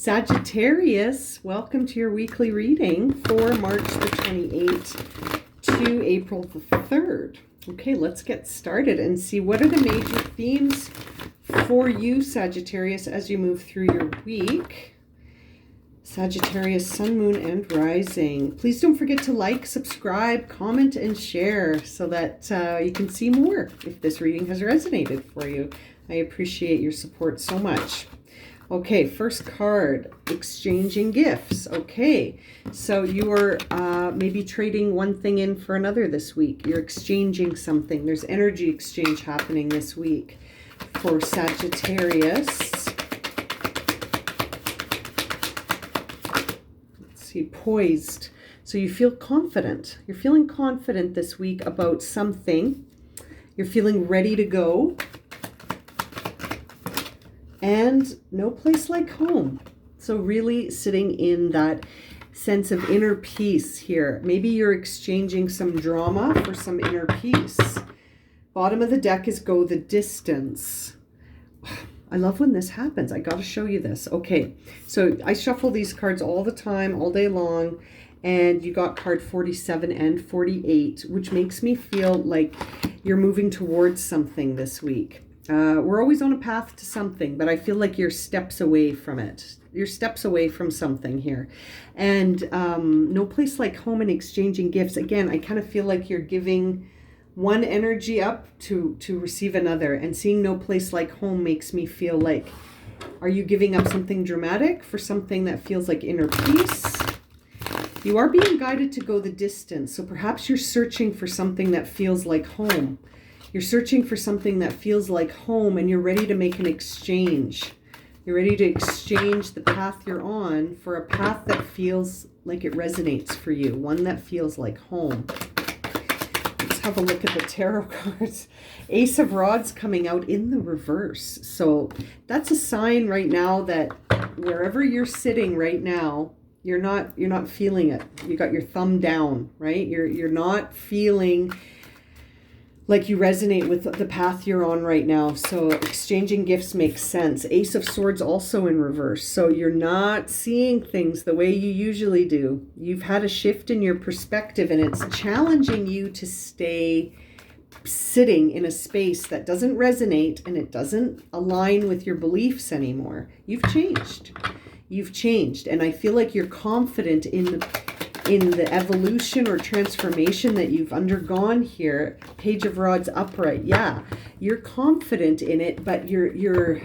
Sagittarius, welcome to your weekly reading for March the 28th to April the 3rd. Okay, let's get started and see what are the major themes for you, Sagittarius, as you move through your week. Sagittarius, Sun, Moon, and Rising. Please don't forget to like, subscribe, comment, and share so that you can see more if this reading has resonated for you. I appreciate your support so much. Okay, first card, exchanging gifts. Okay, so you are maybe trading one thing in for another this week. You're exchanging something. There's energy exchange happening this week for Sagittarius. Let's see, poised. So you feel confident. You're feeling confident this week about something. You're feeling ready to go. And no place like home. So really sitting in that sense of inner peace here. Maybe you're exchanging some drama for some inner peace. Bottom of the deck is go the distance. I love when this happens. I got to show you this. Okay, so I shuffle these cards all the time, all day long. And you got card 47 and 48, which makes me feel like you're moving towards something this week. We're always on a path to something, but I feel like you're steps away from it. You're steps away from something here. And no place like home and exchanging gifts. Again, I kind of feel like you're giving one energy up to receive another. And seeing no place like home makes me feel like, are you giving up something dramatic for something that feels like inner peace? You are being guided to go the distance. So perhaps you're searching for something that feels like home. You're searching for something that feels like home and you're ready to make an exchange. You're ready to exchange the path you're on for a path that feels like it resonates for you. One that feels like home. Let's have a look at the tarot cards. Ace of Rods coming out in the reverse. So that's a sign right now that wherever you're sitting right now, you're not feeling it. You got your thumb down, right? You're not feeling like you resonate with the path you're on right now. So exchanging gifts makes sense. Ace of Swords also in reverse. So you're not seeing things the way you usually do. You've had a shift in your perspective and it's challenging you to stay sitting in a space that doesn't resonate and it doesn't align with your beliefs anymore. You've changed. You've changed. And I feel like you're confident in the evolution or transformation that you've undergone here. Page of Rods upright. Yeah, you're confident in it, but you're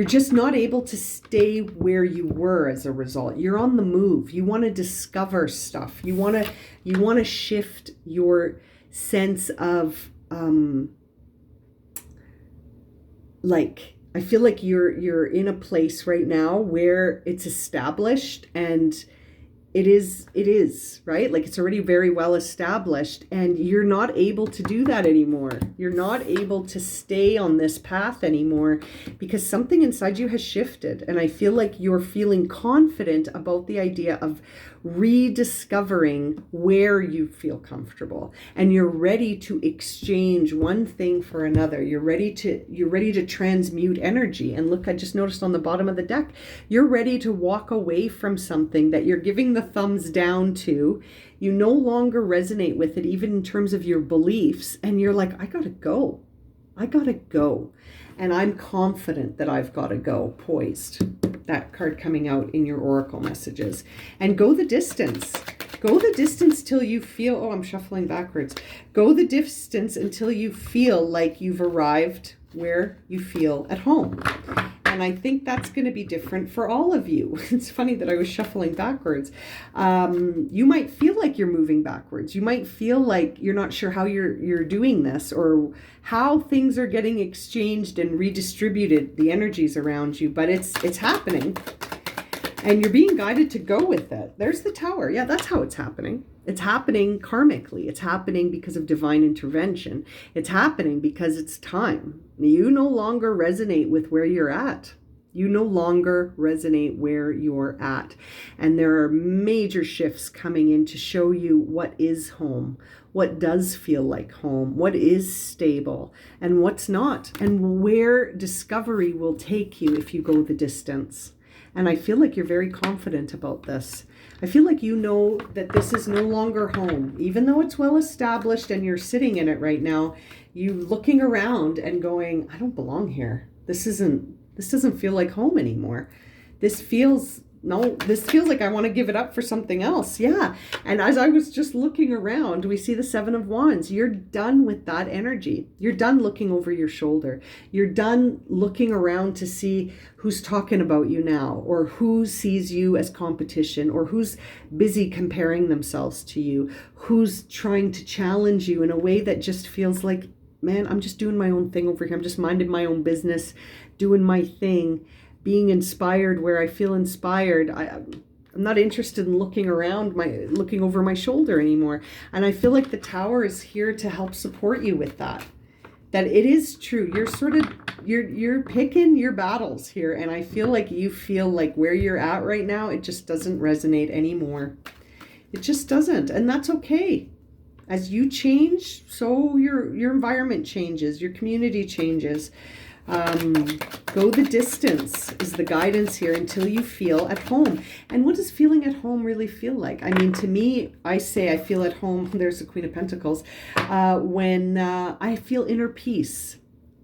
just not able to stay where you were as a result. You're on the move. You want to discover stuff. You want to shift your sense of I feel like you're in a place right now where it's established and it is, right? Like it's already very well established and you're not able to do that anymore. You're not able to stay on this path anymore because something inside you has shifted. And I feel like you're feeling confident about the idea of rediscovering where you feel comfortable and you're ready to exchange one thing for another. You're ready to transmute energy. And look, I just noticed on the bottom of the deck, you're ready to walk away from something that you're giving the thumbs down to. You no longer resonate with it, even in terms of your beliefs. And you're like, I gotta go. And I'm confident that I've got to go. Poised. That card coming out in your oracle messages. And go the distance. Go the distance till you feel, oh, I'm shuffling backwards. Go the distance until you feel like you've arrived where you feel at home. And I think that's going to be different for all of you. It's funny that I was shuffling backwards. You might feel like you're moving backwards. You might feel like you're not sure how you're doing this or how things are getting exchanged and redistributed, the energies around you, but it's happening. And you're being guided to go with it. There's the Tower. Yeah, that's how it's happening. It's happening karmically. It's happening because of divine intervention. It's happening because it's time. You no longer resonate with where you're at. You no longer resonate where you're at. And there are major shifts coming in to show you what is home, what does feel like home, what is stable, and what's not, and where discovery will take you if you go the distance. And I feel like you're very confident about this. I feel like you know that this is no longer home. Even though it's well established and you're sitting in it right now, you looking around and going, I don't belong here. This doesn't feel like home anymore. This feels like I want to give it up for something else. Yeah. And as I was just looking around, we see the Seven of Wands. You're done with that energy. You're done looking over your shoulder. You're done looking around to see who's talking about you now, or who sees you as competition, or who's busy comparing themselves to you, who's trying to challenge you in a way that just feels like, man, I'm just doing my own thing over here. I'm just minding my own business, doing my thing, being inspired where I feel inspired. I'm not interested in looking over my shoulder anymore. And I feel like the Tower is here to help support you with that. That it is true. You're picking your battles here. And I feel like where you're at right now, it just doesn't resonate anymore. It just doesn't. And that's okay. As you change, so your environment changes, your community changes. Go the distance is the guidance here until you feel at home. And what does feeling at home really feel like? I mean, to me, I say I feel at home. There's the Queen of Pentacles. When I feel inner peace.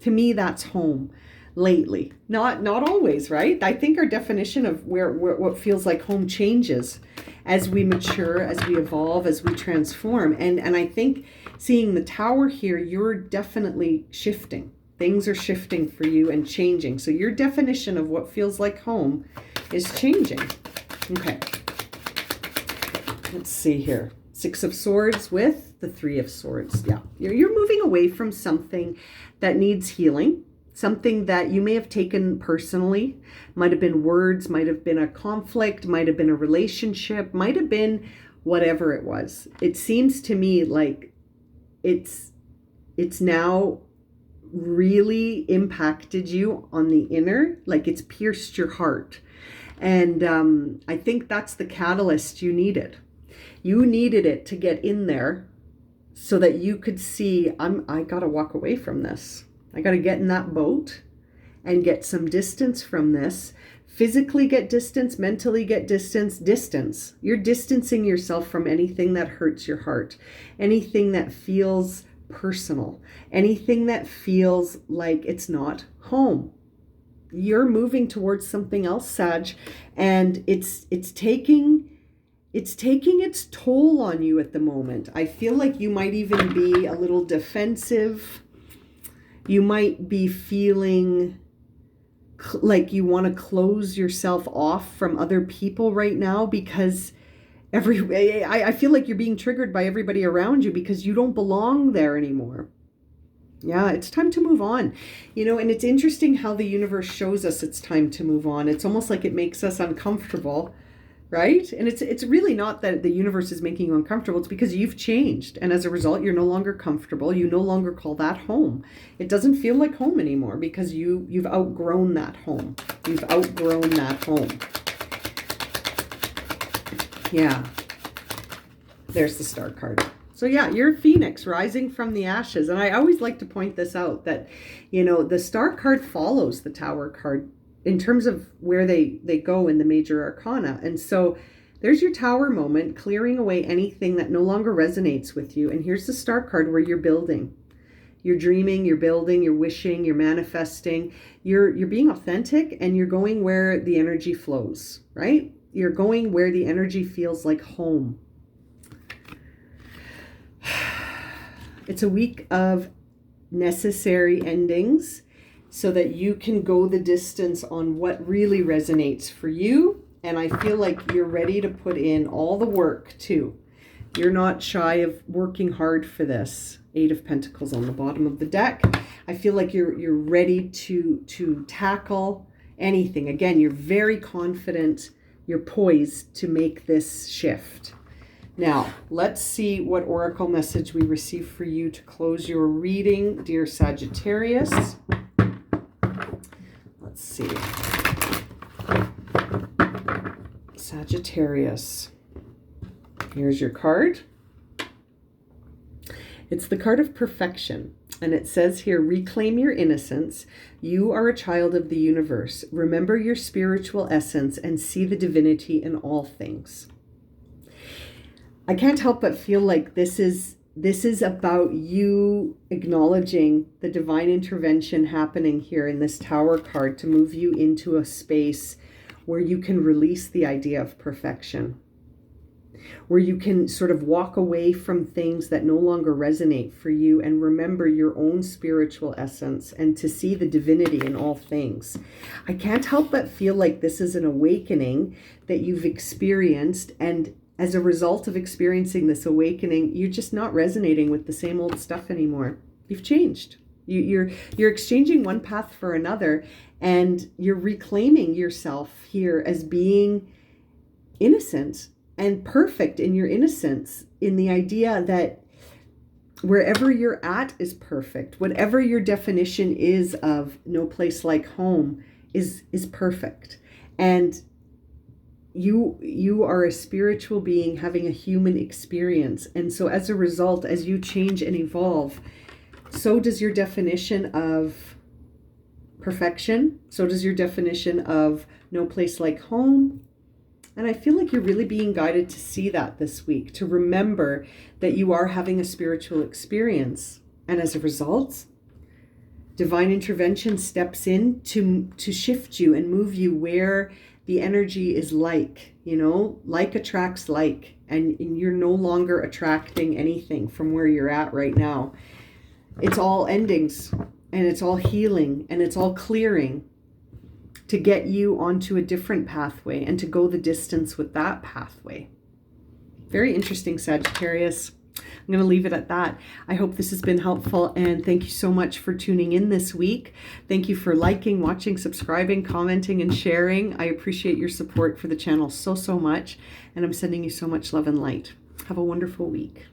To me, that's home. Lately, not always, right? I think our definition of what feels like home changes as we mature, as we evolve, as we transform. And I think seeing the Tower here, you're definitely shifting. Things are shifting for you and changing. So your definition of what feels like home is changing. Okay. Let's see here. Six of Swords with the Three of Swords. Yeah. You're moving away from something that needs healing. Something that you may have taken personally. Might have been words, might have been a conflict, might have been a relationship, might have been whatever it was. It seems to me like it's now really impacted you on the inner, like it's pierced your heart. And I think that's the catalyst you needed. You needed it to get in there so that you could see, I gotta walk away from this. I gotta get in that boat and get some distance from this. Physically get distance, mentally get distance. You're distancing yourself from anything that hurts your heart, anything that feels personal, anything that feels like it's not home. You're moving towards something else, Sag, and it's taking its toll on you at the moment. I feel like you might even be a little defensive. You might be feeling like you want to close yourself off from other people right now because I feel like you're being triggered by everybody around you because you don't belong there anymore. Yeah, it's time to move on. And it's interesting how the universe shows us it's time to move on. It's almost like it makes us uncomfortable, right? And it's really not that the universe is making you uncomfortable. It's because you've changed. And as a result, you're no longer comfortable. You no longer call that home. It doesn't feel like home anymore because you've outgrown that home. You've outgrown that home. Yeah. There's the Star card. So yeah, you're a phoenix rising from the ashes. And I always like to point this out that, the Star card follows the Tower card in terms of where they go in the major arcana. And so there's your Tower moment, clearing away anything that no longer resonates with you. And here's the Star card where you're building. You're dreaming, you're building, you're wishing, you're manifesting. You're being authentic and you're going where the energy flows, right? You're going where the energy feels like home. It's a week of necessary endings so that you can go the distance on what really resonates for you. And I feel like you're ready to put in all the work too. You're not shy of working hard for this. Eight of Pentacles on the bottom of the deck. I feel like you're ready to tackle anything. Again, you're very confident. You're poised to make this shift. Now, let's see what oracle message we receive for you to close your reading, dear Sagittarius. Let's see. Sagittarius. Here's your card. It's the card of perfection. And it says here, reclaim your innocence. You are a child of the universe. Remember your spiritual essence and see the divinity in all things. I can't help but feel like this is about you acknowledging the divine intervention happening here in this Tower card to move you into a space where you can release the idea of perfection, where you can sort of walk away from things that no longer resonate for you and remember your own spiritual essence and to see the divinity in all things. I can't help but feel like this is an awakening that you've experienced, and as a result of experiencing this awakening, you're just not resonating with the same old stuff anymore. You've changed. You're exchanging one path for another, and you're reclaiming yourself here as being innocent and perfect in your innocence, in the idea that wherever you're at is perfect. Whatever your definition is of no place like home is perfect. And you are a spiritual being having a human experience. And so as a result, as you change and evolve, so does your definition of perfection. So does your definition of no place like home. And I feel like you're really being guided to see that this week, to remember that you are having a spiritual experience. And as a result, divine intervention steps in to shift you and move you where the energy is like, like attracts like, and you're no longer attracting anything from where you're at right now. It's all endings, and it's all healing, and it's all clearing to get you onto a different pathway and to go the distance with that pathway. Very interesting, Sagittarius. I'm going to leave it at that. I hope this has been helpful, and thank you so much for tuning in this week. Thank you for liking, watching, subscribing, commenting, and sharing. I appreciate your support for the channel so much, and I'm sending you so much love and light. Have a wonderful week.